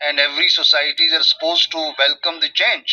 and every society is supposed to welcome the change,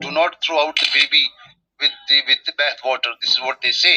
do not throw out the baby with the bath water. This is what they say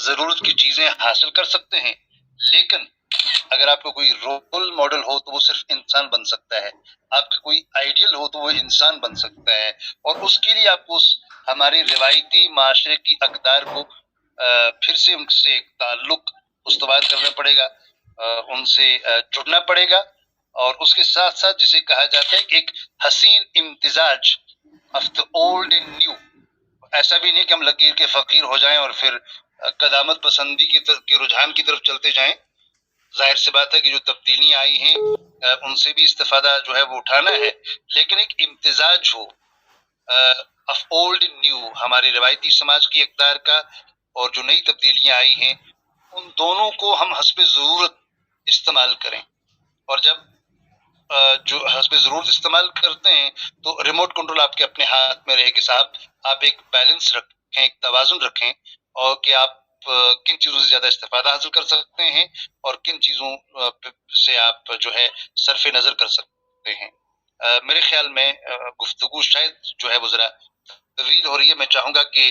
ضرورت کی چیزیں حاصل کر سکتے ہیں، لیکن اگر آپ کا کوئی رول ماڈل ہو تو وہ صرف انسان بن سکتا ہے، آپ کا کوئی آئیڈیل ہو تو وہ انسان بن سکتا ہے، اور اس کے لیے آپ کو ہمارے روایتی معاشرے کی اقدار کو پھر سے ان سے ایک تعلق استوار کرنا پڑے گا، ان سے جڑنا پڑے گا، اور اس کے ساتھ ساتھ جسے کہا جاتا ہے کہ ایک حسین امتزاج of the old and new. ایسا بھی نہیں کہ ہم لکیر کے فقیر ہو جائیں اور پھر قدامت پسندی کے رجحان کی طرف چلتے جائیں. ظاہر سی بات ہے کہ جو تبدیلیاں آئی ہیں ان سے بھی استفادہ جو ہے وہ اٹھانا ہے، لیکن ایک امتزاج ہو آف اولڈ اینڈ نیو، ہمارے روایتی سماج کی اقدار کا اور جو نئی تبدیلیاں آئی ہیں ان دونوں کو ہم حسب ضرورت استعمال کریں. اور جب جو حسب ضرورت استعمال کرتے ہیں تو ریموٹ کنٹرول آپ کے اپنے ہاتھ میں رہے کہ صاحب آپ ایک بیلنس رکھیں، ایک توازن رکھیں، اور کہ آپ کن چیزوں سے زیادہ استفادہ حاصل کر سکتے ہیں اور کن چیزوں سے آپ جو ہے صرف نظر کر سکتے ہیں. میرے خیال میں گفتگو شاید جو ہے وہ ذرا طویل ہو رہی ہے. میں چاہوں گا کہ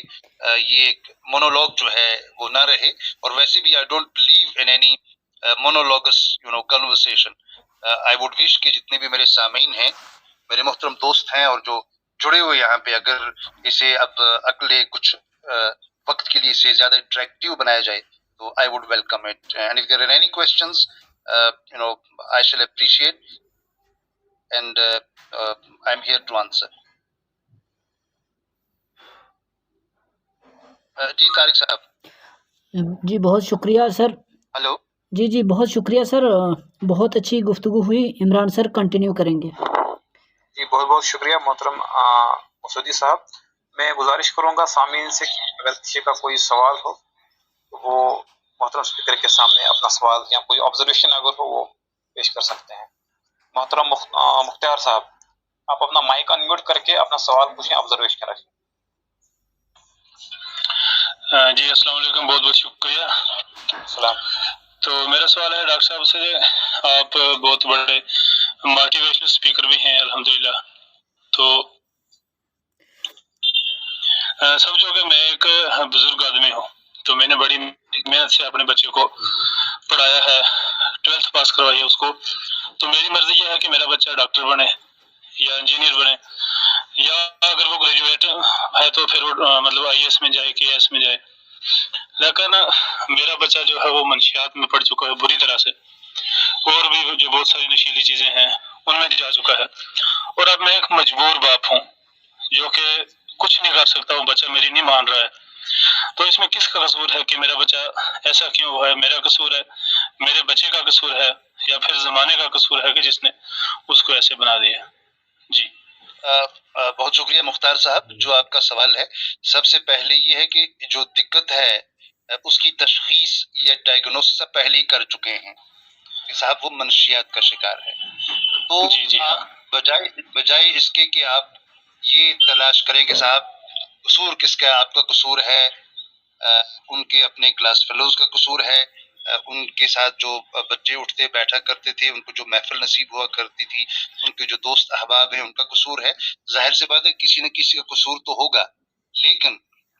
یہ ایک مونولوگ جو ہے وہ نہ رہے، اور ویسے بھی I don't believe in any monologues conversation. I would wish کہ جتنے بھی میرے سامعین ہیں، میرے محترم دوست ہیں اور جو جڑے ہوئے یہاں پہ، اگر اسے اب اگلے کچھ وقت کے لیے اسے زیادہ انٹریکٹیو بنایا جائے تو I would welcome it. And if there are any questions I shall appreciate and I am here to answer. جی طارق صاحب. جی بہت شکریہ سر. ہلو. جی بہت شکریہ سر، بہت اچھی گفتگو ہوئی. عمران سر کنٹینیو کریں گے. جی بہت بہت شکریہ محترم مسعودی صاحب. میں گزارش کروں گا سامعین سے کہ اگر کسی کا کوئی سوال ہو تو وہ محترم اسپیکر کے سامنے اپنا سوال یا کوئی آبزرویشن اگر ہو وہ پیش کر سکتے ہیں. محترم مختار صاحب، آپ اپنا مائک انمیوٹ کر کے اپنا سوال پوچھیں، آبزرویشن رکھیں. جی السلام علیکم، بہت بہت شکریہ. السلام. تو میرا سوال ہے ڈاکٹر صاحب سے، آپ بہت بڑے موٹیویشنل اسپیکر بھی ہیں الحمدللہ. تو سمجھو کہ میں ایک بزرگ آدمی ہوں، تو میں نے بڑی محنت سے اپنے بچے کو پڑھایا ہے، 12th پاس کروائی ہے اس کو. تو میری مرضی یہ ہے کہ میرا بچہ ڈاکٹر بنے یا انجینئر بنے، یا اگر وہ گریجویٹ ہے تو پھر وہ مطلب IAS میں جائے، KS میں جائے. لیکن میرا بچہ جو ہے وہ منشیات میں پڑ چکا ہے بری طرح سے، اور بھی جو بہت ساری نشیلی چیزیں ہیں ان میں جا چکا ہے. اور اب میں ایک مجبور باپ ہوں جو کہ کچھ نہیں کر سکتا، وہ بچہ میری نہیں مان رہا ہے. تو اس میں کس کا قصور ہے کہ میرا بچہ ایسا کیوں ہوا ہے؟ میرا قصور ہے، میرے بچے کا قصور ہے، یا پھر زمانے کا قصور ہے کہ جس نے اس کو ایسے بنا دیا؟ جی بہت شکریہ مختار صاحب. جو آپ کا سوال ہے، سب سے پہلے یہ ہے کہ جو دقت ہے اس کی تشخیص یا ڈائگنوسس آپ پہلے ہی کر چکے ہیں کہ صاحب وہ منشیات کا شکار ہے. تو جی آپ بجائے اس کے کہ آپ یہ تلاش کریں کہ صاحب قصور کس کا ہے، آپ کا قصور ہے، ان کے اپنے کلاس فیلوز کا قصور ہے، ان کے ساتھ جو بچے اٹھتے بیٹھا کرتے تھے، ان کو جو محفل نصیب ہوا کرتی تھی، ان کے جو دوست احباب ہیں ان کا قصور ہے. ظاہر سی بات ہے کسی نہ کسی کا قصور تو ہوگا، لیکن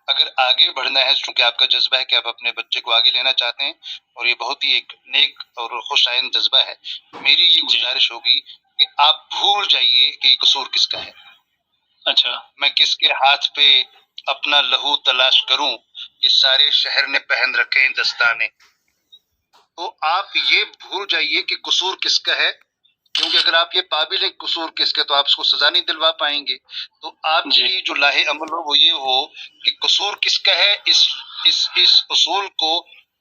اگر آگے بڑھنا ہے، چونکہ آپ کا جذبہ ہے کہ آپ اپنے بچے کو آگے لینا چاہتے ہیں اور یہ بہت ہی ایک نیک اور خوش آئند جذبہ ہے، میری یہ گزارش ہوگی کہ آپ بھول جائیے کہ یہ قصور کس کا ہے. اچھا، میں کس کے ہاتھ پہ اپنا لہو تلاش کروں، یہ سارے شہر نے پہن رکھے ہیں دستانے. تو آپ یہ بھول جائیے کہ قصور کس کا ہے، کیونکہ اگر آپ یہ قابل قصور کس کا تو آپ اس کو سزا نہیں دلوا پائیں گے. تو آپ کے لیے جو لاہ عمل ہو وہ یہ ہو کہ قصور کس کا ہے، اس اصول کو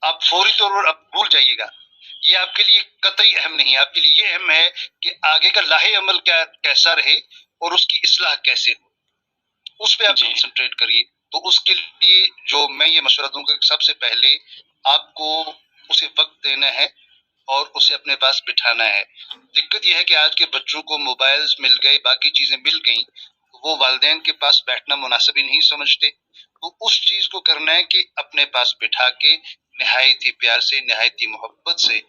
آپ فوری طور پر آپ بھول جائیے گا. یہ آپ کے لیے قطعی اہم نہیں. آپ کے لیے یہ اہم ہے کہ آگے کا لاہ عمل کیسا رہے اور اس کی اصلاح کیسے ہو، اس پہ آپ کنسنٹریٹ کریے. تو اس کے لیے جو میں یہ مشورہ دوں گا کہ سب سے پہلے آپ کو اسے وقت دینا ہے اور اسے اپنے پاس بٹھانا ہے. دقت یہ ہے کہ آج کے بچوں کو موبائلز مل گئے، باقی چیزیں مل گئیں، وہ والدین کے پاس بیٹھنا مناسب ہی نہیں سمجھتے. تو اس چیز کو کرنا ہے کہ اپنے پاس بٹھا کے نہایت ہی پیار سے، نہایت ہی محبت سے،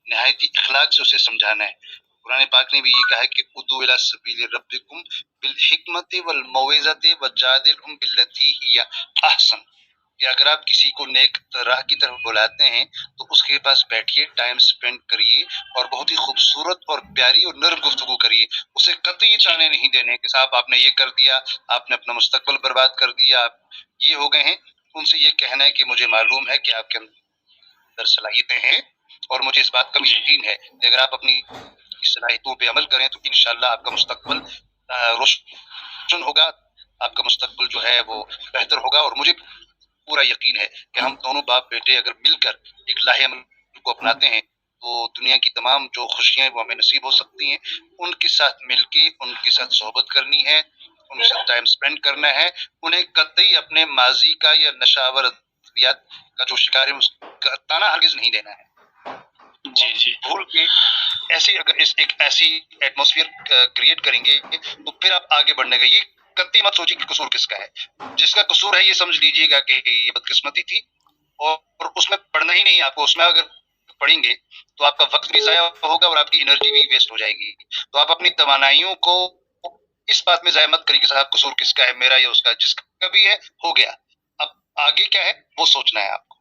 نہایت ہی اخلاق سے اسے سمجھانا ہے. قرآن پاک نے بھی یہ کہا ہے کہ ادعوا الی سبیل ربکم بالحکمت والموعظۃ وجادلہم بالتی ہی احسن. کہ اگر آپ کسی کو نیک راہ کی طرف بلاتے ہیں تو اس کے پاس بیٹھیے، ٹائم سپینڈ کریے اور بہت ہی خوبصورت اور پیاری اور نرم گفتگو کریے. اسے قطعی تانے نہیں دینے کہ صاحب آپ نے یہ کر دیا، آپ نے اپنا مستقبل برباد کر دیا، آپ یہ ہو گئے ہیں. ان سے یہ کہنا ہے کہ مجھے معلوم ہے کہ آپ کے اندر صلاحیتیں ہیں اور مجھے اس بات کا بھی یقین ہے کہ اگر آپ اپنی صلاحیتوں پہ عمل کریں تو انشاءاللہ آپ کا مستقبل روشن ہوگا، آپ کا مستقبل جو ہے وہ بہتر ہوگا. اور مجھے پورا یقین ہے کہ ہم دونوں باپ بیٹے اگر مل کر ایک لاہ عمل کو اپناتے ہیں تو دنیا کی تمام جو خوشیاں ہیں وہ ہمیں نصیب ہو سکتی ہیں. ان کے ساتھ مل کے ان کے ساتھ صحبت کرنی ہے، ان کے ساتھ ٹائم سپینڈ کرنا ہے. انہیں قطعی اپنے ماضی کا یا نشاور ادویات کا جو شکار ہے اس کا تانا ہرگز نہیں دینا ہے. جی جی بھول کے ایسی اگر ایک ایسی ایٹماسفیئر کریٹ کریں گے تو پھر آپ آگے بڑھنے کا یہ قطعی مت سوچیے کہ قصور کس کا ہے. جس کا قصور ہے یہ سمجھ لیجیے گا کہ یہ بدقسمتی تھی اور اس میں پڑھنا ہی نہیں. آپ کو اس میں اگر پڑھیں گے تو آپ کا وقت بھی ضائع ہوگا اور آپ کی انرجی بھی ویسٹ ہو جائے گی. تو آپ اپنی توانائیوں کو اس بات میں ضائع مت کریے کہ صاحب قصور کس کا ہے، میرا یا اس کا. جس کا بھی ہے ہو گیا، اب آگے کیا ہے وہ سوچنا ہے آپ کو.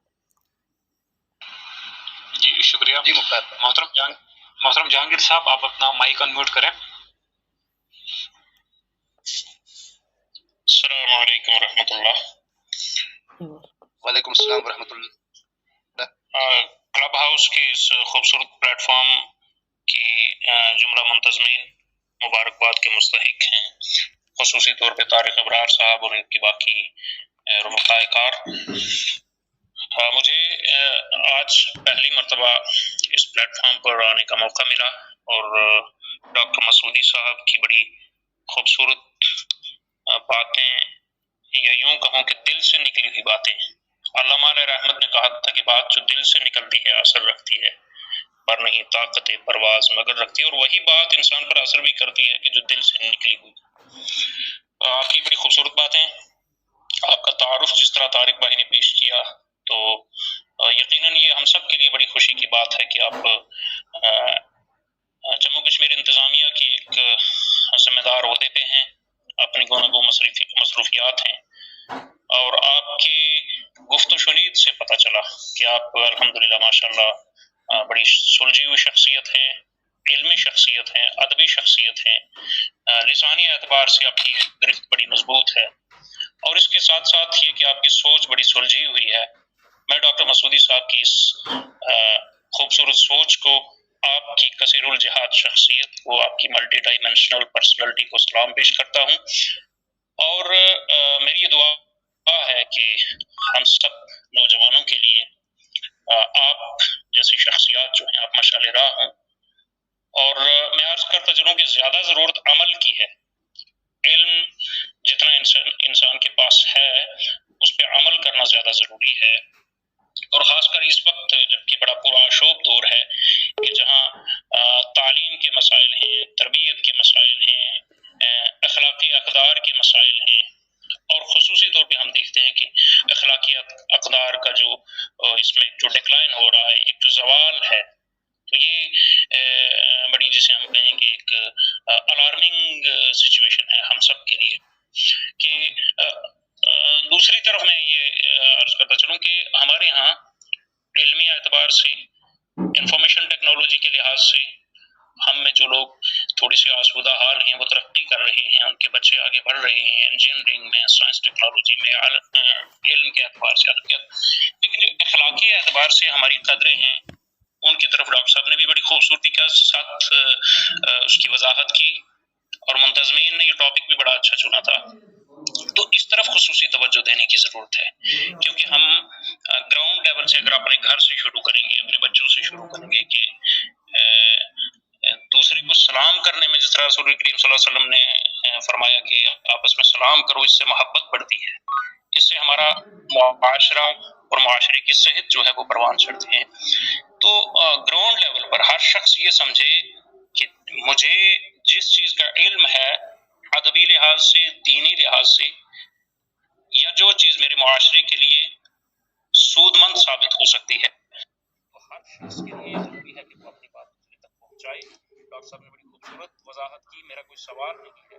جی شکریہ. جی مختار محترم جہانگیر صاحب آپ اپنا مائک انمیوٹ کریں. السلام علیکم ورحمۃ اللہ. وعلیکم السلام ورحمۃ اللہ. کلب ہاؤس کے اس خوبصورت پلیٹ فارم کی جملہ منتظمین مبارکباد کے مستحق ہیں، خصوصی طور پہ طارق ابرار صاحب اور ان کی باقی رفقائے کار. مجھے آج پہلی مرتبہ اس پلیٹ فارم پر آنے کا موقع ملا اور ڈاکٹر مسعودی صاحب کی بڑی خوبصورت باتیں، یا یوں کہوں کہ دل سے نکلی ہوئی باتیں. علامہ علیہ رحمت نے کہا تھا کہ بات جو دل سے نکلتی ہے اثر رکھتی ہے، پر نہیں طاقت پرواز مگر رکھتی ہے. اور وہی بات انسان پر اثر بھی کرتی ہے کہ جو دل سے نکلی ہوئی. آپ کی بڑی خوبصورت باتیں، آپ کا تعارف جس طرح طارق بھائی نے پیش کیا تو یقیناً یہ ہم سب کے لیے بڑی خوشی کی بات ہے کہ آپ جموں کشمیر انتظامیہ کی ایک ذمہ دار عہدے پہ ہیں، اپنی گوناگو مصروفیات ہیں، اور آپ کی گفت و شنید سے پتہ چلا کہ آپ الحمدللہ ماشاءاللہ بڑی سلجھی ہوئی شخصیت ہیں، علمی شخصیت ہیں، ادبی شخصیت ہیں، لسانی اعتبار سے آپ کی گرفت بڑی مضبوط ہے، اور اس کے ساتھ ساتھ یہ کہ آپ کی سوچ بڑی سلجھی ہوئی ہے. میں ڈاکٹر مسعودی صاحب کی اس خوبصورت سوچ کو، آپ کی کثیر الجہاد شخصیت کو، آپ کی ملٹی ڈائمینشنل پرسنالٹی کو سلام پیش کرتا ہوں. اور میری یہ دعا ہے کہ ہم سب نوجوانوں کے لیے آپ جیسی شخصیات جو ہیں آپ مشعل راہ ہوں. اور میں عرض کرتا چلوں کہ زیادہ ضرورت عمل کی ہے. علم جتنا انسان کے پاس ہے اس پہ عمل کرنا زیادہ ضروری ہے، اور خاص کر اس وقت جبکہ بڑا پرآشوب دور ہے کہ جہاں تعلیم کے مسائل ہیں، تربیت کے مسائل ہیں، اخلاقی اقدار کے مسائل ہیں، اور خصوصی طور پہ ہم دیکھتے ہیں کہ اخلاقی اقدار کا جو اس میں جو ڈکلائن ہو رہا ہے، ایک جو زوال ہے، تو یہ بڑی جسے ہم کہیں کہ ایک الارمنگ سچویشن ہے ہم سب کے لیے. کہ دوسری طرف میں یہ عرض کرتا چلوں کہ ہمارے ہاں علمی اعتبار سے، انفارمیشن ٹیکنالوجی کے لحاظ سے ہم میں جو لوگ تھوڑی سی آسودہ حال ہیں وہ ترقی کر رہے ہیں، ان کے بچے آگے بڑھ رہے ہیں انجینئرنگ میں، سائنس ٹیکنالوجی میں، علم کے اعتبار سے، لیکن جو اخلاقی اعتبار سے ہماری قدریں ہیں ان کی طرف ڈاکٹر صاحب نے بھی بڑی خوبصورتی کے ساتھ اس کی وضاحت کی، اور منتظمین نے یہ ٹاپک بھی بڑا اچھا چنا تھا. تو اس طرف خصوصی توجہ دینے کی ضرورت ہے، کیونکہ ہم گراؤنڈ لیول سے اگر اپنے گھر سے شروع کریں گے، اپنے بچوں سے شروع کریں گے کہ دوسرے کو سلام کرنے میں جس طرح رسول کریم صلی اللہ علیہ وسلم نے فرمایا کہ آپس میں سلام کرو، اس سے محبت بڑھتی ہے، اس سے ہمارا معاشرہ اور معاشرے کی صحت جو ہے وہ پروان چڑھتی ہے. تو گراؤنڈ لیول پر ہر شخص یہ سمجھے کہ مجھے جس چیز کا علم ہے ادبی لحاظ سے، دینی لحاظ سے، یا جو چیز میرے معاشرے کے لیے سود مند ثابت ہو سکتی ہے، تو ہر شخص کے لیے ضروری ہے کہ وہ اپنی بات دوسرے تک پہنچائے. ڈاکٹر صاحب نے بڑی خوبصورت وضاحت کی، میرا کوئی سوال نہیں ہے،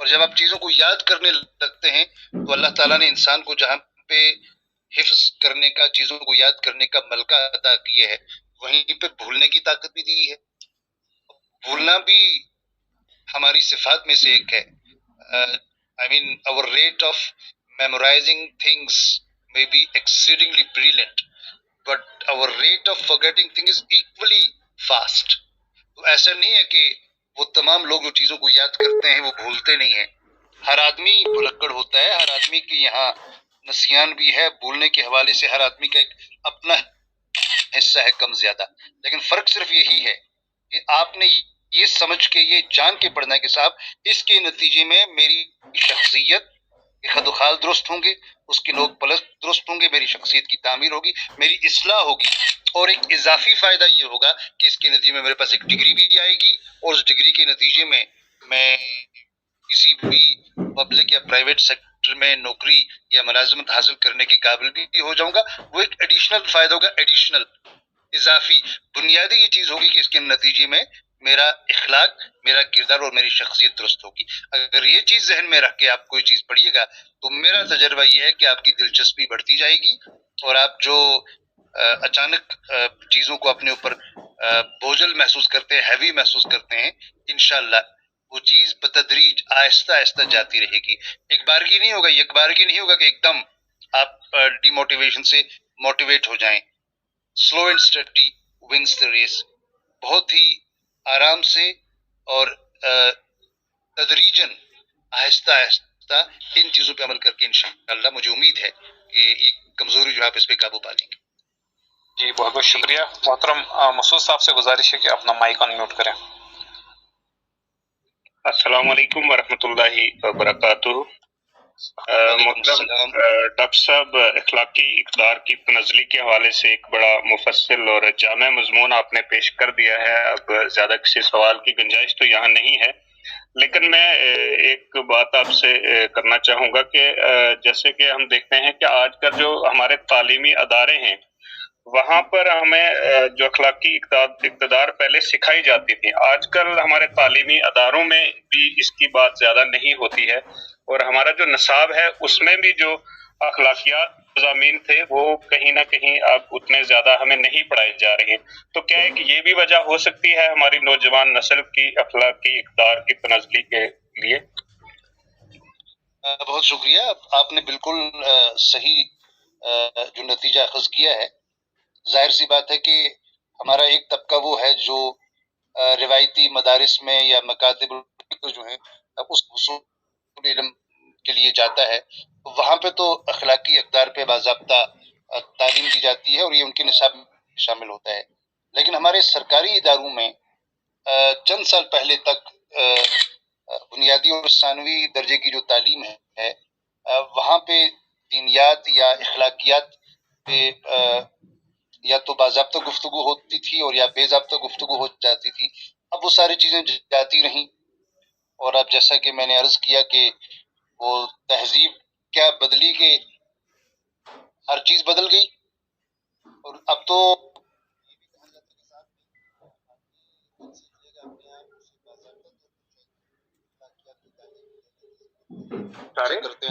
اور جب آپ چیزوں کو یاد کرنے لگتے ہیں تو اللہ تعالیٰ نے انسان کو جہاں پہ حفظ کرنے کا، چیزوں کو یاد کرنے کا ملکہ عطا کیا ہے، وہیں پہ بھولنے کی طاقت بھی دی ہے. بھولنا بھی ہماری صفات میں سے ایک ہے. I mean, our rate of memorizing things may be exceedingly brilliant, but our rate of forgetting things is equally fast. تو ایسا نہیں ہے کہ وہ تمام لوگ جو چیزوں کو یاد کرتے ہیں وہ بھولتے نہیں ہیں. ہر آدمی بھلکڑ ہوتا ہے، ہر آدمی کے یہاں نسیان بھی ہے. بھولنے کے حوالے سے ہر آدمی کا ایک اپنا حصہ ہے کم زیادہ. لیکن فرق صرف یہی ہے کہ آپ نے یہ سمجھ کے، یہ جان کے پڑھنا ہے کہ صاحب اس کے نتیجے میں میری شخصیت کے خد و خال درست ہوں گے، اس کے لوگ پلس درست ہوں گے، میری شخصیت کی تعمیر ہوگی، میری اصلاح ہوگی. اور ایک اضافی فائدہ یہ ہوگا کہ اس کے نتیجے میں میرے پاس ایک ڈگری بھی آئے گی، اور اس ڈگری کے نتیجے میں میں کسی بھی پبلک یا پرائیویٹ سیکٹر میں نوکری یا ملازمت حاصل کرنے کے قابل بھی ہو جاؤں گا. وہ ایک ایڈیشنل فائدہ ہوگا، ایڈیشنل، اضافی. بنیادی یہ چیز ہوگی کہ اس کے نتیجے میں میرا اخلاق، میرا کردار اور میری شخصیت درست ہوگی. اگر یہ چیز ذہن میں رکھ کے آپ کوئی چیز پڑھیے گا تو میرا تجربہ یہ ہے کہ آپ کی دلچسپی بڑھتی جائے گی، اور آپ جو اچانک چیزوں کو اپنے اوپر بوجھل محسوس کرتے ہیں، ہیوی محسوس کرتے ہیں، انشاءاللہ وہ چیز بتدریج آہستہ آہستہ جاتی رہے گی. ایک بارگی نہیں ہوگا، ایک بارگی نہیں ہوگا کہ ایک دم آپ ڈی موٹیویشن سے موٹیویٹ ہو جائیں. Slow and steady wins the race. بہت ہی آرام سے اور تدریجاً، آہستہ آہستہ ان چیزوں پہ عمل کر کے انشاءاللہ مجھے امید ہے کہ یہ کمزوری جو آپ اس پہ قابو پا لیں گے. جی بہت بہت شکریہ. محترم مسعود صاحب سے گزارش ہے کہ اپنا مائک آن میوٹ کریں. السلام علیکم ورحمۃ اللہ وبرکاتہ. محترم ڈاکٹر صاحب، اخلاقی اقدار کی تنزلی کے حوالے سے ایک بڑا مفصل اور جامع مضمون آپ نے پیش کر دیا ہے. اب زیادہ کسی سوال کی گنجائش تو یہاں نہیں ہے، لیکن میں ایک بات آپ سے کرنا چاہوں گا کہ جیسے کہ ہم دیکھتے ہیں کہ آج کل جو ہمارے تعلیمی ادارے ہیں وہاں پر ہمیں جو اخلاقی اقتدار پہلے سکھائی جاتی تھی، آج کل ہمارے تعلیمی اداروں میں بھی اس کی بات زیادہ نہیں ہوتی ہے، اور ہمارا جو نصاب ہے اس میں بھی جو اخلاقیات مضامین تھے وہ کہیں نہ کہیں اب اتنے زیادہ ہمیں نہیں پڑھائے جا رہے ہیں. تو کیا ایک یہ بھی وجہ ہو سکتی ہے ہماری نوجوان نسل کی اخلاقی اقدار کی تنزلی کے لیے؟ بہت شکریہ. آپ نے بالکل صحیح جو نتیجہ اخذ کیا ہے. ظاہر سی بات ہے کہ ہمارا ایک طبقہ وہ ہے جو روایتی مدارس میں یا مکاتب جو ہیں اس حصول علم کے لیے جاتا ہے، وہاں پہ تو اخلاقی اقدار پہ باضابطہ تعلیم دی جاتی ہے اور یہ ان کے نصاب میں شامل ہوتا ہے. لیکن ہمارے سرکاری اداروں میں چند سال پہلے تک بنیادی اور ثانوی درجے کی جو تعلیم ہے وہاں پہ دینیات یا اخلاقیات پہ یا تو باضابطہ گفتگو ہوتی تھی اور یا بے ضابطہ گفتگو ہو جاتی تھی. اب وہ ساری چیزیں جاتی رہیں، اور اب جیسا کہ میں نے عرض کیا کہ وہ تہذیب کیا بدلی کہ ہر چیز بدل گئی، اور اب تو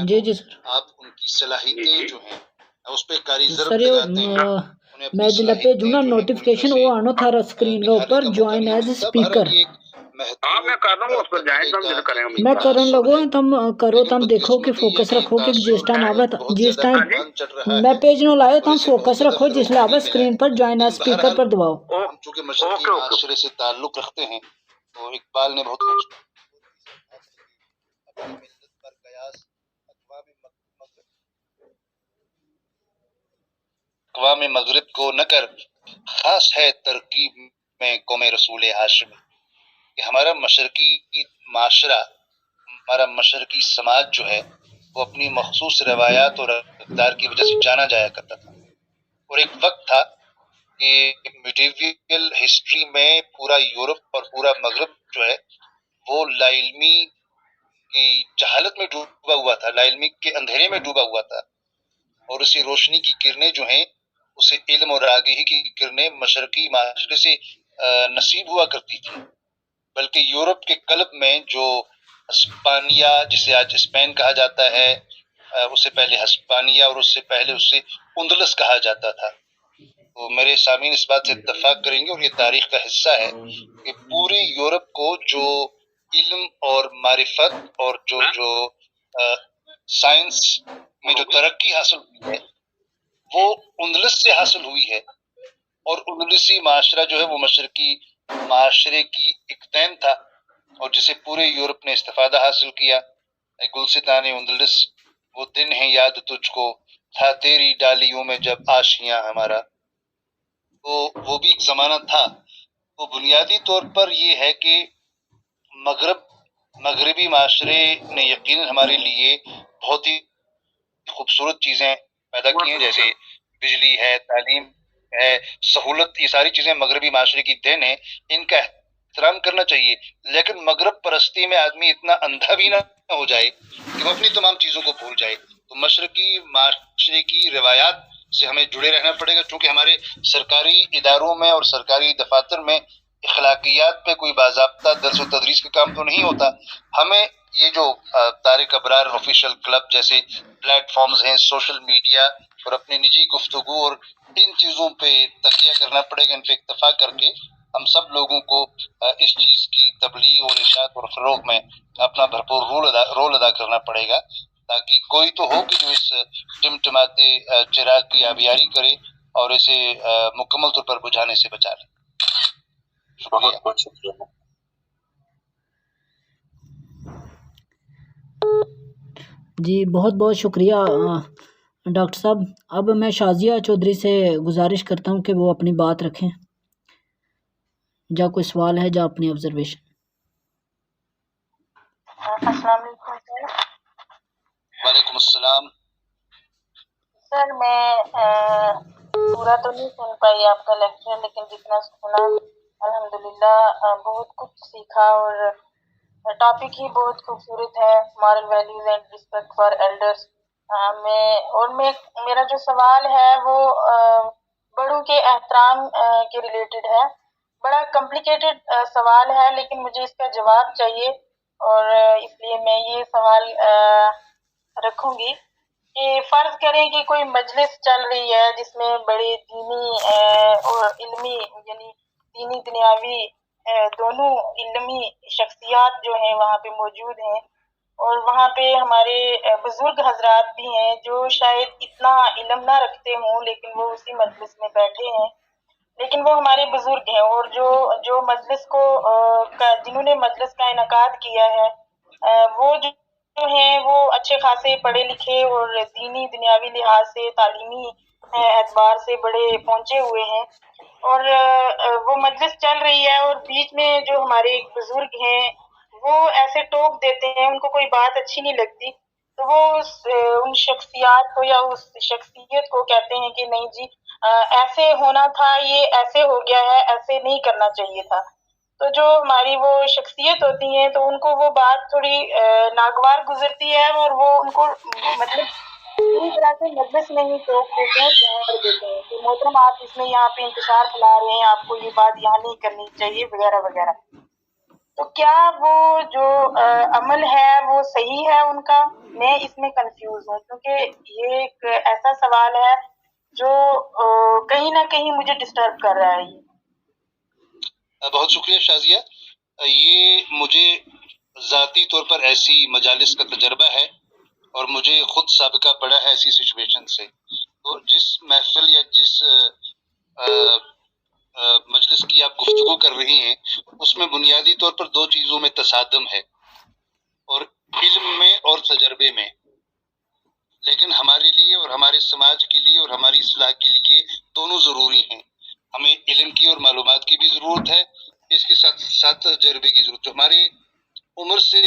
جی سر. آپ ان کی صلاحیتیں جو ہیں اس پہ کاری ضرب سر لگاتے ہیں. میں جلے پہ جو نا نوٹیفکیشن وہ آنو تھا اسکرین کے اوپر جوائن ایز اسپیکر. ہاں میں کر رہا ہوں، اس پر جائیں تم دل کریں. میں کرن لگو تم کرو، تم دیکھو کہ فوکس رکھو کہ جس ٹائم آوے جس ٹائم میں پیج نو لائے تم فوکس رکھو جس لئے آوے اسکرین پر جوائن ایز اسپیکر پر دباؤ. چونکہ مشرقی معاشرے سے تعلق رکھتے ہیں تو اقبال نے بہت کچھ اقوام مغرب کو نہ کر خاص ہے ترکیب میں قوم رسول ہاشمی. کہ ہمارا مشرقی معاشرہ، ہمارا مشرقی سماج جو ہے وہ اپنی مخصوص روایات اور اقدار کی وجہ سے جانا جایا کرتا تھا. اور ایک وقت تھا کہ میڈیویل ہسٹری میں پورا یورپ اور پورا مغرب جو ہے وہ لا علمی کی جہالت میں ڈوبا ہوا تھا، لا علمی کے اندھیرے میں ڈوبا ہوا تھا، اور اسی روشنی کی کرنیں جو ہیں اسے علم اور آگہی کی کرنیں مشرقی معاشرے سے نصیب ہوا کرتی تھی. بلکہ یورپ کے قلب میں جو ہسپانیہ جسے آج اسپین کہا جاتا ہے، اس سے پہلے ہسپانیہ اور اس سے پہلے اسے اندلس کہا جاتا تھا۔ تو میرے سامعین اس بات سے اتفاق کریں گے اور یہ تاریخ کا حصہ ہے کہ پورے یورپ کو جو علم اور معرفت اور جو سائنس میں جو ترقی حاصل ہوئی ہے وہ اندلس سے حاصل ہوئی ہے، اور اندلسی معاشرہ جو ہے وہ مشرقی معاشرے کی ایک دین تھا اور جسے پورے یورپ نے استفادہ حاصل کیا۔ اے گلستان اندلس، وہ دن ہے یاد تجھ کو، تھا تیری ڈالیوں میں جب آشیاں ہمارا۔ تو وہ بھی ایک زمانہ تھا۔ تو بنیادی طور پر یہ ہے کہ مغربی معاشرے نے یقیناً ہمارے لیے بہت ہی خوبصورت چیزیں پیدا کی ہیں، جیسے بجلی ہے، تعلیم ہے، سہولت، یہ ساری چیزیں مغربی معاشرے کی دین ہیں، ان کا احترام کرنا چاہیے۔ لیکن مغرب پرستی میں آدمی اتنا اندھا بھی نہ ہو جائے کہ وہ اپنی تمام چیزوں کو بھول جائے۔ تو مشرقی معاشرے کی روایات سے ہمیں جڑے رہنا پڑے گا، چونکہ ہمارے سرکاری اداروں میں اور سرکاری دفاتر میں اخلاقیات پہ کوئی باضابطہ درس و تدریس کا کام تو نہیں ہوتا۔ ہمیں یہ جو طارق ابرار آفیشیل کلب جیسے پلیٹ فارمز ہیں، سوشل میڈیا اور اپنی نجی گفتگو اور ان چیزوں پہ تکیہ کرنا پڑے گا، ان پہ اکتفا کر کے ہم سب لوگوں کو اس چیز کی تبلیغ اور ارشاد اور فروغ میں اپنا بھرپور رول ادا کرنا پڑے گا، تاکہ کوئی تو ہو کہ جو اس ٹمٹماتے چراغ کی آبیاری کرے اور اسے مکمل طور پر بجھانے سے بچا لے۔ شکریہ۔ بہت شکریہ۔ جی بہت بہت شکریہ ڈاکٹر صاحب۔ اب میں شازیہ چودھری سے گزارش کرتا ہوں کہ وہ اپنی بات رکھیں، جا کوئی سوال ہے جا اپنی آبزرویشن۔ السلام علیکم سر۔ وعلیکم السلام۔ سر میں پورا تو نہیں سن پائی آپ کا لیکچر، لیکن جتنا سنا الحمدللہ بہت کچھ سیکھا، اور ٹاپک ہی بہت خوبصورت ہے، moral values and respect for elders. میرا جو سوال ہے وہ بڑوں کے احترام کے ریلیٹڈ ہے۔ بڑا کمپلیکیٹڈ سوال ہے، لیکن مجھے اس کا جواب چاہیے، اور اس لیے میں یہ سوال رکھوں گی کہ فرض کریں کہ کوئی مجلس چل رہی ہے جس میں بڑے دینی اور علمی، یعنی دینی دنیاوی دونوں علمی شخصیات جو ہیں وہاں پہ موجود ہیں، اور وہاں پہ ہمارے بزرگ حضرات بھی ہیں جو شاید اتنا علم نہ رکھتے ہوں، لیکن وہ اسی مجلس میں بیٹھے ہیں، لیکن وہ ہمارے بزرگ ہیں، اور جو مجلس کو جنہوں نے مجلس کا انعقاد کیا ہے وہ جو ہیں وہ اچھے خاصے پڑھے لکھے اور دینی دنیاوی لحاظ سے، تعلیمی اعتبار سے بڑے پہنچے ہوئے ہیں، اور وہ مجلس چل رہی ہے اور بیچ میں جو ہمارے بزرگ ہیں وہ ایسے ٹوک دیتے ہیں، ان کو کوئی بات اچھی نہیں لگتی، تو وہ ان شخصیات کو یا اس شخصیت کو کہتے ہیں کہ نہیں جی ایسے ہونا تھا، یہ ایسے ہو گیا ہے، ایسے نہیں کرنا چاہیے تھا۔ تو جو ہماری وہ شخصیت ہوتی ہیں تو ان کو وہ بات تھوڑی ناگوار گزرتی ہے، اور وہ ان کو مطلب پوری طرح سے مجلس میں ہی ٹوک دیتے ہیں، جواب دیتے ہیں کہ محترم آپ اس میں یہاں پہ انتشار پھیلا رہے ہیں، آپ کو یہ بات یہاں نہیں کرنی چاہیے وغیرہ وغیرہ۔ تو کیا وہ جو عمل ہے وہ صحیح ہے ان کا؟ میں اس میں کنفیوز ہوں، کیونکہ یہ ایک ایسا سوال ہے جو کہیں نہ کہیں مجھے ڈسٹرب کر رہا ہے۔ بہت شکریہ شازیہ۔ یہ مجھے ذاتی طور پر ایسی مجالس کا تجربہ ہے اور مجھے خود سابقہ پڑا ہے ایسی سچویشن سے۔ تو جس محفل یا جس مجلس کی آپ گفتگو کر رہی ہیں اس میں بنیادی طور پر دو چیزوں میں تصادم ہے، اور علم میں اور تجربے میں، لیکن ہمارے لیے اور ہمارے سماج کے لیے اور ہماری اصلاح کے لیے دونوں ضروری ہیں۔ ہمیں علم کی اور معلومات کی بھی ضرورت ہے، اس کے ساتھ ساتھ تجربے کی ضرورت ہے۔ ہمارے عمر سے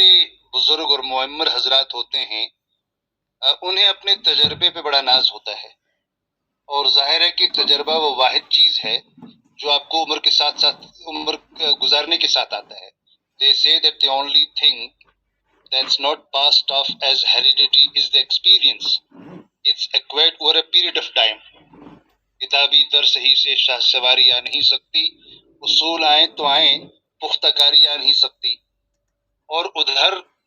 بزرگ اور معمر حضرات ہوتے ہیں، انہیں اپنے تجربے پہ بڑا ناز ہوتا ہے، اور ظاہر ہے کہ تجربہ وہ واحد چیز ہے جو آپ کو عمر کے ساتھ ساتھ عمر گزارنے کے ساتھ آتا ہے۔ They say that the only thing that's not passed off as heredity is the experience. It's acquired over a period of time. کتابی درس ہی سے شاہ سواری آ نہیں سکتی، اصول آئیں تو آئیں، پختہ کاری آ نہیں سکتی۔ اور ادھر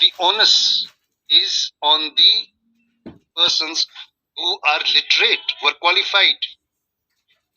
the onus is on the persons who are literate, who are qualified,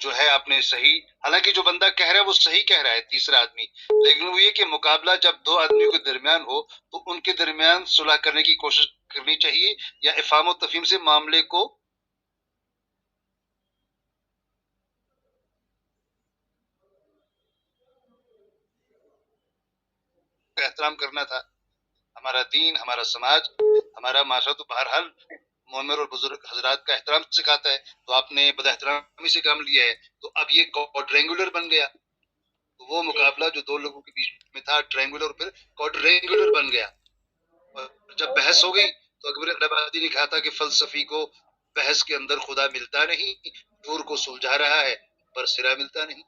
جو ہے آپ نے صحیح، حالانکہ جو بندہ کہہ رہا ہے وہ صحیح کہہ رہا ہے تیسرا آدمی، لیکن وہ یہ کہ مقابلہ جب دو آدمیوں کے درمیان ہو تو ان کے درمیان صلح کرنے کی کوشش کرنی چاہیے، یا افہام و تفہیم سے معاملے کو احترام کرنا تھا۔ ہمارا دین، ہمارا سماج، ہمارا معاشرہ تو بہرحال معمر اور بزرگ حضرات کا احترام سکھاتا ہے، تو آپ نے بد احترامی سے کام لیا ہے، تو اب یہ کوڈرینگولر بن گیا، تو وہ مقابلہ جو دو لوگوں کے بیچ میں تھا ٹرائنگولر پھر کوڈرینگولر بن گیا، اور جب بحث ہو گئی تو اکبر آبادی نے کہا تھا کہ فلسفی کو بحث کے اندر خدا ملتا نہیں، دور کو سلجھا رہا ہے پر سرا ملتا نہیں۔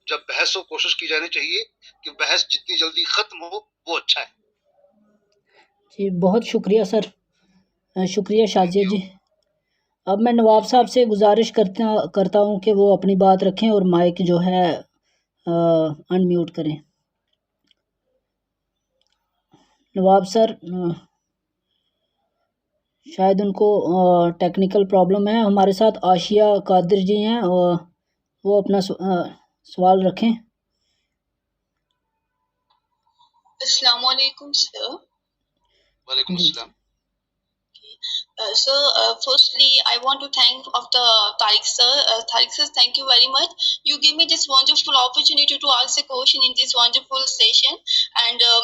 جب بحث ہو کوشش کی جانی چاہیے کہ بحث جتنی جلدی ختم ہو وہ اچھا ہے۔ جی بہت شکریہ سر، شکریہ شازیہ جی۔ اب میں نواب صاحب سے گزارش کرتا ہوں کہ وہ اپنی بات رکھیں اور مائک جو ہے ان میوٹ کریں۔ نواب سر شاید ان کو ٹیکنیکل پرابلم ہے۔ ہمارے ساتھ آشیہ قادر جی ہیں، وہ اپنا سوال رکھیں۔ السلام علیکم سر۔ وعلیکم السلام۔ So, firstly, I want to thank of the Tariq sir. Tariq sir, thank you very much. You gave me this wonderful opportunity to ask a question in this wonderful session. And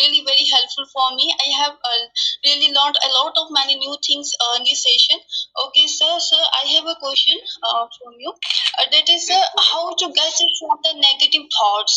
really very helpful for me. I have really learned a lot of many new things in this session. Okay, sir, I have a question from you. That is, how to get from the negative thoughts.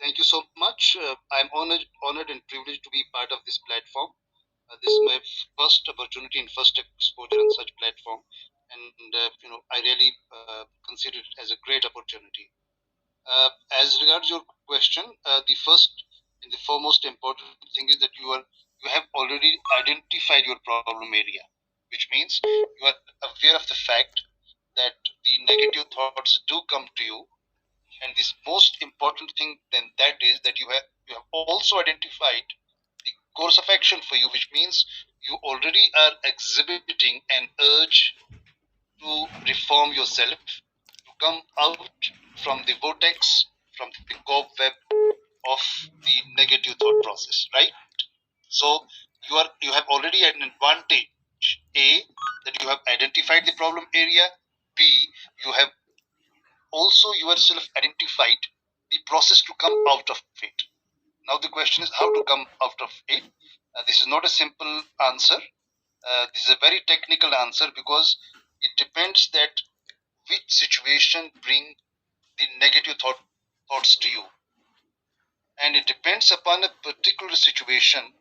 Thank you so much. I'm honored and privileged to be part of this platform. This is my first opportunity and first exposure on such platform, and I really consider it as a great opportunity. As regards your question, the first and the foremost important thing is that you have already identified your problem area, which means you are aware of the fact that the negative thoughts do come to you, and this most important thing than that is that you have also identified the course of action for you, which means you already are exhibiting an urge to reform yourself, to come out from the vortex, from the cobweb of the negative thought process, right? So you have already an advantage. A, that you have identified the problem area. B, you have also yourself identified the process to come out of it. Now the question is how to come out of it. This is not a simple answer. This is a very technical answer, because it depends that which situation bring the negative thoughts to you, and it depends upon a particular situation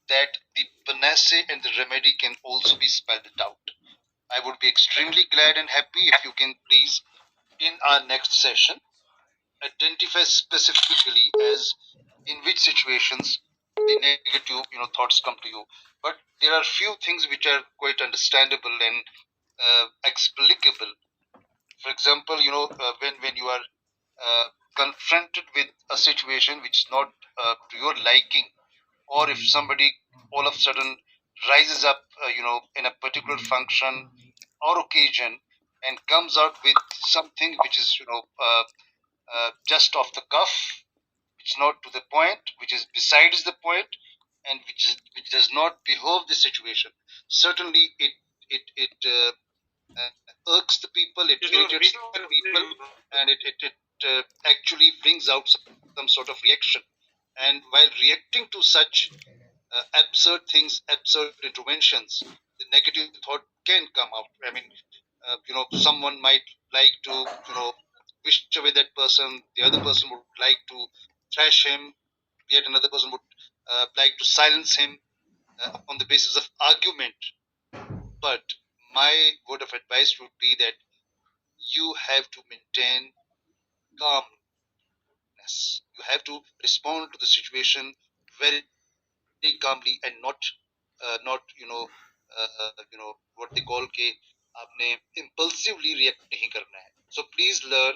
that the panacea and the remedy can also be spelled out. I would be extremely glad and happy if you can please, in our next session, identify specifically as in which situations the negative thoughts come to you. But there are few things which are quite understandable and explicable. For example, when you are confronted with a situation which is not to your liking, or if somebody all of a sudden rises up in a particular function or occasion and comes out with something which is just off the cuff, which is not to the point, which is besides the point, and which does not behove the situation, certainly it irks the people, it irritates the people, and it actually brings out some sort of reaction. And while reacting to such absurd things, absurd interventions, the negative thought can come out. I mean, someone might like to, wish away that person. The other person would like to trash him. Yet another person would like to silence him on the basis of argument. But my word of advice would be that you have to maintain calmness. You have to respond to the situation very calmly, and not what they call ke آپ نے impulsively react نہیں کرنا ہے. So please learn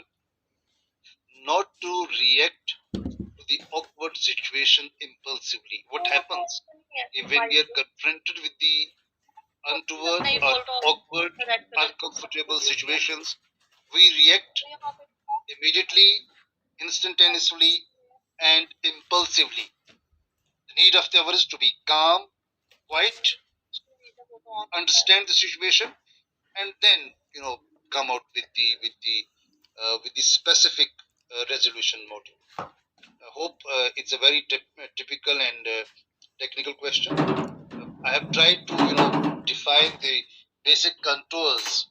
not to react to the awkward situation impulsively. What happens when we are confronted with the untoward or awkward, uncomfortable situations, we react immediately, instantaneously, and impulsively. The need of the hour is to be calm, quiet, understand the situation, and then come out with the specific resolution module. I hope it's a very typical and technical question. I have tried to define the basic contours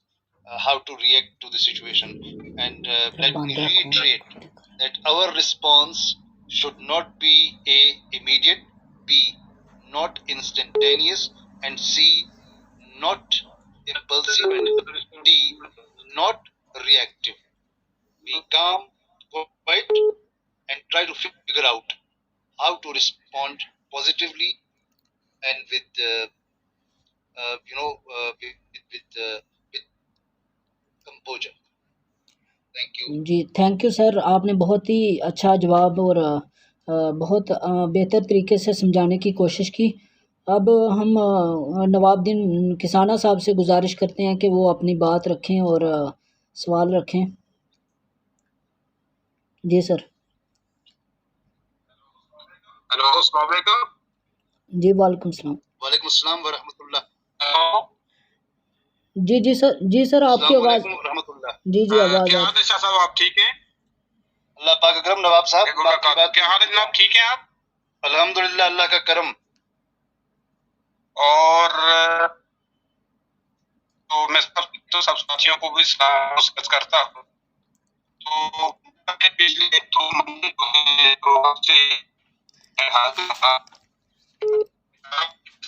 how to react to the situation, and let me reiterate that our response should not be A, immediate, B, not instantaneous, and C, not impulsive, and D, not reactive. Be calm, quiet, and try to figure out how to respond positively and with composure. Thank you. جی thank you sir, آپ نے بہت ہی اچھا جواب اور بہت بہتر طریقے سے سمجھانے کی کوشش کی. اب ہم نواب الدین کسانہ صاحب سے گزارش کرتے ہیں کہ وہ اپنی بات رکھیں اور سوال رکھیں. جی سر. ہلو، السلام علیکم. جی وعلیکم السلام. وعلیکم السلام ورحمۃ اللہ. جی سر. جی سر آپ کی آواز. ورحمۃ اللہ. جی آواز. کیا حال ہے شاہ صاحب، آپ ٹھیک ہیں؟ اللہ پاک اکرم. نواب صاحب کیا حال ہے جناب، ٹھیک ہیں آپ؟ الحمدللہ اللہ کا کرم. اور تو میں سب ساتھیوں کو بھی سلام کرتا ہوں. تو پچھلے 2 مہینے سے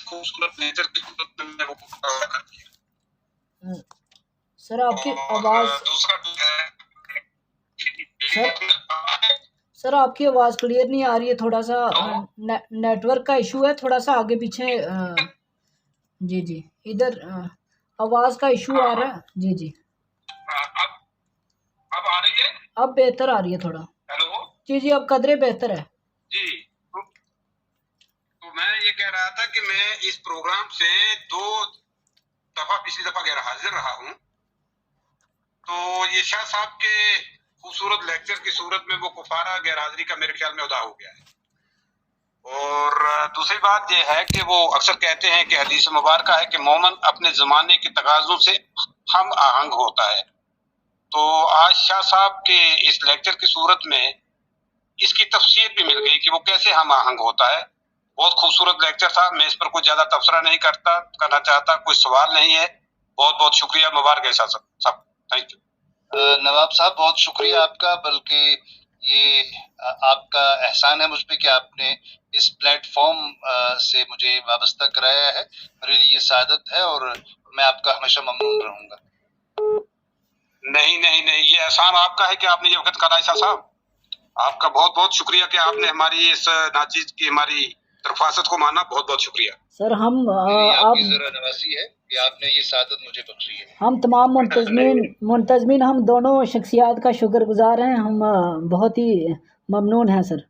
خوبصورت نیچر کی صورت میں وہ کرتی ہے. سر آپ کی آواز. سر آپ کی آواز کلیئر نہیں آ رہی ہے، تھوڑا سا نیٹ ورک کا ایشو ہے، تھوڑا سا آگے پیچھے. جی ادھر آواز کا ایشو آ رہا ہے. جی اب آ رہی ہے؟ اب بہتر آ رہی ہے تھوڑا. ہیلو. جی اب قدرے بہتر ہے. جی تو میں یہ کہہ رہا تھا کہ میں اس پروگرام سے 2 دفعہ پچھلی دفعہ غیر حاضر رہا ہوں. تو یہ شاہ صاحب کے خوبصورت لیکچر کی صورت میں وہ کفارہ غیر حاضری کا میرے خیال میں ادا ہو گیا ہے. اور دوسری بات یہ ہے کہ وہ اکثر کہتے ہیں کہ حدیث مبارکہ ہے کہ مومن اپنے زمانے کے تقاضوں سے ہم آہنگ ہوتا ہے. تو آج شاہ صاحب کے اس لیکچر کی صورت میں اس کی تفسیر بھی مل گئی کہ وہ کیسے ہم آہنگ ہوتا ہے. بہت خوبصورت لیکچر تھا. میں اس پر کوئی زیادہ تبصرہ نہیں کرنا چاہتا، کوئی سوال نہیں ہے. بہت بہت شکریہ. مبارک ہے شاہ صاحب. Thank you. نواب صاحب بہت شکریہ آپ کا، بلکہ یہ آپ کا احسان ہے مجھ پہ کہ آپ نے اس پلیٹ فارم سے مجھے وابستہ کرایا ہے. میرے لیے سعادت ہے اور میں آپ کا ہمیشہ ممنون رہوں گا. نہیں، یہ احسان آپ کا ہے کہ آپ نے یہ وقت کرایا شاہ صاحب. آپ کا بہت بہت شکریہ کہ آپ نے ہماری اس ناچیز کی ہماری درخواست کو مانا. بہت بہت شکریہ. سر ہم آپ کی ذرا نواسی ہے کہ آپ نے یہ سعادت مجھے بخشی ہے. ہم تمام منتظمین ہم دونوں شخصیات کا شکر گزار ہیں. ہم بہت ہی ممنون ہیں سر.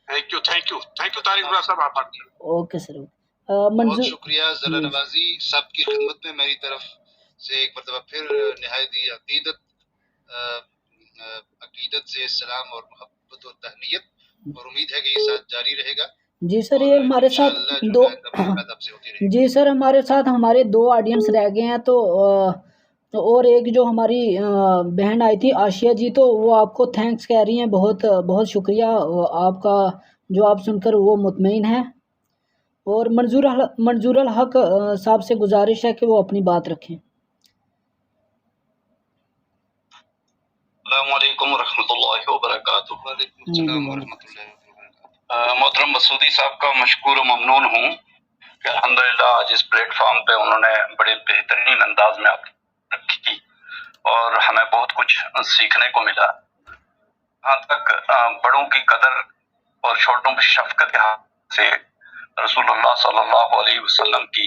تھینک یو طارق برا صاحب. آپ اوکے سر. بہت شکریہ. ذرا نوازی سب کی خدمت میں میری طرف سے ایک مرتبہ پھر نہایت عقیدت سے سلام اور محبت اور تہنیت، اور امید ہے کہ یہ ساتھ جاری رہے گا. جی سر یہ ہمارے ساتھ جی سر ہمارے ساتھ ہمارے 2 آڈینس رہ گئے ہیں. تو اور ایک جو ہماری بہن آئی تھی آشیا جی، تو وہ آپ کو تھینکس کہہ رہی ہیں. بہت بہت شکریہ آپ کا جواب سن کر وہ مطمئن ہے. اور منظور الحق صاحب سے گزارش ہے کہ وہ اپنی بات رکھیں. السلام علیکم ورحمۃ اللہ وبرکاتہ. وعلیکم السلام ورحمۃ اللہ وبرکاتہ. محترم مسعودی صاحب کا مشکور و ممنون ہوں کہ الحمدللہ آج اس پلیٹ فارم پہ انہوں نے بڑے بہترین انداز میں آپ رکھی اور ہمیں بہت کچھ سیکھنے کو ملا. یہاں تک بڑوں کی قدر اور چھوٹوں پہ شفقت سے رسول اللہ صلی اللہ علیہ وسلم کی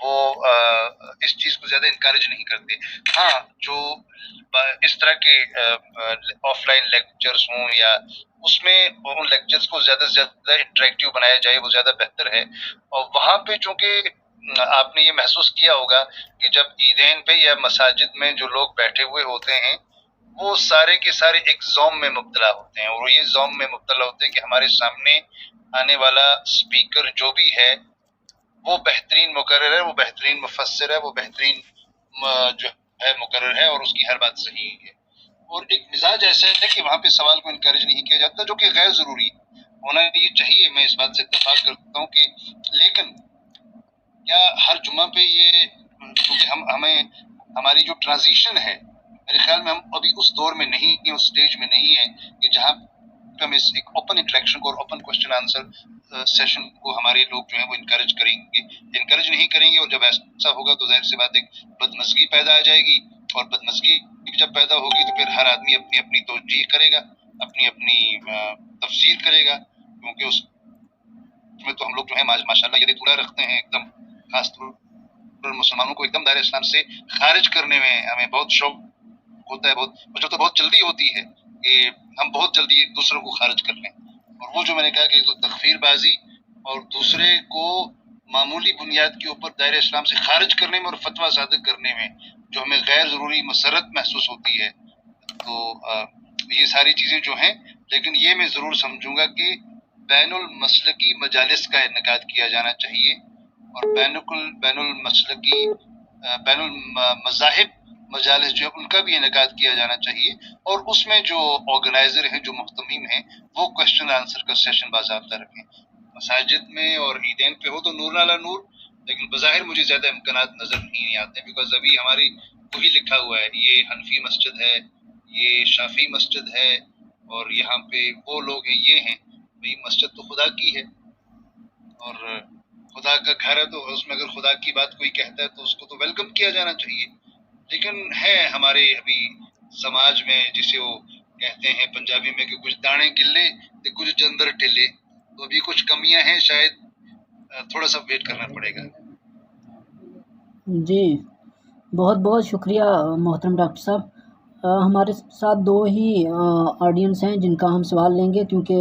وہ اس چیز کو زیادہ انکریج نہیں کرتے. ہاں جو اس طرح کے آف لائن لیکچرز ہوں یا اس میں ان لیکچرز کو زیادہ سے زیادہ انٹریکٹیو بنایا جائے وہ زیادہ بہتر ہے. اور وہاں پہ چونکہ آپ نے یہ محسوس کیا ہوگا کہ جب عیدین پہ یا مساجد میں جو لوگ بیٹھے ہوئے ہوتے ہیں وہ سارے کے سارے ایک زوم میں مبتلا ہوتے ہیں، اور یہ زوم میں مبتلا ہوتے ہیں کہ ہمارے سامنے آنے والا اسپیکر جو بھی ہے وہ بہترین مقرر ہے، وہ بہترین مفسر ہے، وہ بہترین جو ہے مقرر ہے، اور اس کی ہر بات صحیح ہے. اور ایک مزاج ایسا ہے کہ وہاں پہ سوال کو انکریج نہیں کیا جاتا، جو کہ غیر ضروری ہونا یہ چاہیے. میں اس بات سے اتفاق کرتا ہوں کہ لیکن کیا ہر جمعہ پہ یہ، کیونکہ ہمیں ہماری جو ٹرانزیشن ہے میرے خیال میں ہم ابھی اس دور میں نہیں ہیں، اس سٹیج میں نہیں ہیں کہ جہاں پہ ہم اس ایک اوپن انٹریکشن کو اور اوپن کوشچن آنسر سیشن کو ہمارے لوگ جو ہیں وہ انکریج کریں گے، انکریج نہیں کریں گے. اور جب ایسا ہوگا تو ظاہر سی بات ایک بدمزگی پیدا آ جائے گی، اور بدمزگی جب پیدا ہوگی تو پھر ہر آدمی اپنی اپنی توجیہ کرے گا، اپنی اپنی تفسیر کرے گا، کیونکہ اس میں تو ہم لوگ جو ہے ماشاءاللہ یہ تھوڑا رکھتے ہیں ایک دم، خاص طور پر مسلمانوں کو ایک دم دائرہ اسلام سے خارج کرنے میں ہمیں بہت شوق ہوتا ہے، بہت تو بہت جلدی ہوتی ہے کہ ہم بہت جلدی ایک دوسرے کو خارج کر لیں. اور وہ جو میں نے کہا کہ تکفیر بازی اور دوسرے کو معمولی بنیاد کے اوپر دائرہ اسلام سے خارج کرنے میں اور فتویٰ صادر کرنے میں جو ہمیں غیر ضروری مسرت محسوس ہوتی ہے، تو یہ ساری چیزیں جو ہیں، لیکن یہ میں ضرور سمجھوں گا کہ بین المسلکی مجالس کا انعقاد کیا جانا چاہیے، اور بین المسلکی بین المذاہب مجالس جو ہے ان کا بھی انعقاد کیا جانا چاہیے، اور اس میں جو آرگنائزر ہیں، جو محتمین ہیں، وہ کوشچن آنسر کا سیشن باضابطہ رکھیں. مساجد میں اور عیدین پہ ہو تو نور نالا نور، لیکن بظاہر مجھے زیادہ امکانات نظر نہیں آتے، بیکاز ابھی ہماری وہی لکھا ہوا ہے، یہ حنفی مسجد ہے، یہ شافعی مسجد ہے، اور یہاں پہ وہ لوگ ہیں، یہ ہیں. بھئی مسجد تو خدا کی ہے، اور خدا کا گھر ہے، تو اس میں اگر خدا کی بات کوئی کہتا ہے تو اس کو تو ویلکم کیا جانا چاہیے. لیکن ہے ہمارے ابھی سماج میں جسے وہ کہتے ہیں پنجابی میں کہ کچھ دانے گلے تو کچھ جندر ٹلے، تو ابھی کچھ کمیاں ہیں، شاید تھوڑا سا ویٹ کرنا پڑے گا. جی بہت بہت شکریہ محترم ڈاکٹر صاحب. ہمارے ساتھ دو ہی آڈینس ہیں جن کا ہم سوال لیں گے، کیونکہ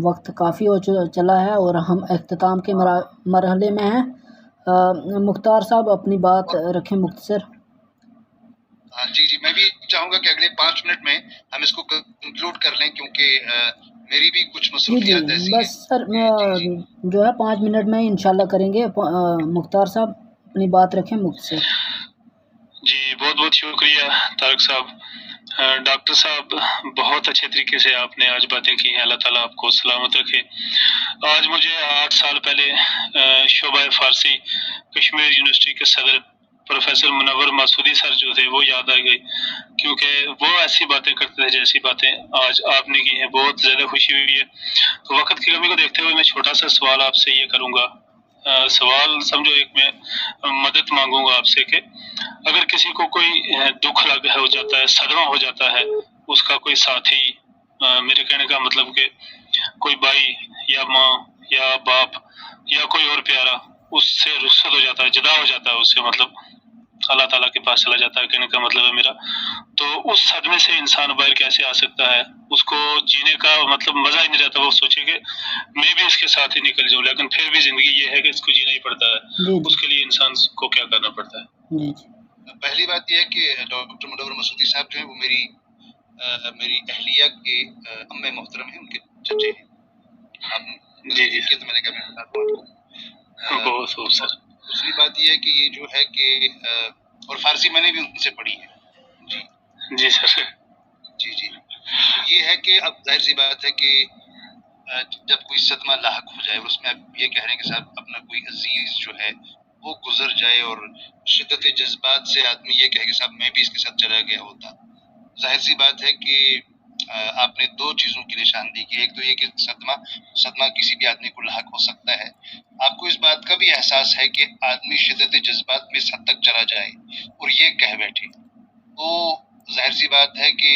وقت کافی ہو چلا ہے اور ہم اختتام کے مرحلے میں ہیں. مختار صاحب اپنی بات رکھیں مختصر. ہاں جی میں بھی چاہوں گا کہ اگلے 5 منٹ میں ہم اس کو کنکلوڈ کر لیں، کیونکہ میری بھی کچھ مصروفیات ایسی ہیں. بس سر جو ہے 5 منٹ میں انشاءاللہ کریں گے. مختار صاحب اپنی بات رکھیں مختصر. جی بہت بہت شکریہ طارق صاحب. ڈاکٹر صاحب بہت اچھے طریقے سے آپ نے آج باتیں کی ہیں، اللہ تعالیٰ آپ کو سلامت رکھے. آج مجھے 8 سال پہلے شعبہ فارسی کشمیر یونیورسٹی کے صدر پروفیسر منور مسعودی سر جو تھے وہ یاد آ گئی، کیونکہ وہ ایسی باتیں کرتے تھے جیسی باتیں آج آپ نے کی ہیں. بہت زیادہ خوشی ہوئی ہے. تو وقت کی کمی کو دیکھتے ہوئے میں چھوٹا سا سوال آپ سے یہ کروں گا. سوال سمجھو ایک میں مدد مانگوں گا آپ سے کہ اگر کسی کو کوئی دکھ ہو جاتا ہے، صدمہ ہو جاتا ہے، اس کا کوئی ساتھی، میرے کہنے کا مطلب کہ کوئی بھائی یا ماں یا باپ یا کوئی اور پیارا اس سے رخصت ہو جاتا ہے، جدا ہو جاتا ہے اس سے، مطلب اللہ تعالیٰ کے پاس چلا جاتا ہے، کہنے کا مطلب ہے میرا. تو اس صدمے سے انسان باہر کیسے آ سکتا ہے؟ اس کو جینے کا مطلب مزہ ہی نہیں رہتا. وہ سوچے کہ میں بھی اس کے ساتھ ہی نکل جاؤں، لیکن پھر بھی زندگی یہ ہے کہ اس کو جینا ہی پڑتا ہے. اس کے لیے انسان کو کیا کرنا پڑتا ہے؟ پہلی بات یہ ہے کہ ڈاکٹر منور مسعودی صاحب جو ہیں وہ میری اہلیہ کے ام محترم ہیں، ان کے چچے ہیں. جی تو میں نے کہا میں بتاتا ہوں آپ کو. بہت خوب سر. دوسری بات یہ ہے کہ یہ جو ہے کہ اور فارسی میں نے بھی ان سے پڑھی ہے. جی سر. جی یہ ہے کہ اب ظاہر سی بات ہے کہ جب کوئی صدمہ لاحق ہو جائے اور اس میں آپ یہ کہہ رہے ہیں کہ صاحب اپنا کوئی عزیز جو ہے وہ گزر جائے اور شدت جذبات سے آدمی یہ کہے کہ صاحب میں بھی اس کے ساتھ چلا گیا ہوتا، ظاہر سی بات ہے کہ آپ نے 2 چیزوں کی نشاندہی کی. ایک تو یہ کہ صدمہ کسی بھی آدمی کو لاحق ہو سکتا ہے. آپ کو اس بات کا بھی احساس ہے کہ آدمی شدت جذبات میں اس حد تک چلا جائے اور یہ کہہ بیٹھے، تو ظاہر سی بات ہے کہ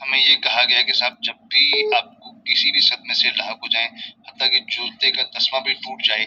ہمیں یہ کہا گیا کہ صاحب جب بھی آپ کو کسی بھی صدمے سے لاحق ہو جائیں، حتیٰ کہ جوتے کا تسمہ بھی ٹوٹ جائے،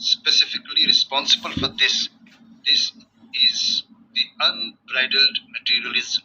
specifically responsible for this is the unbridled materialism.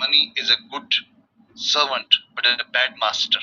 money is a good servant but a bad master.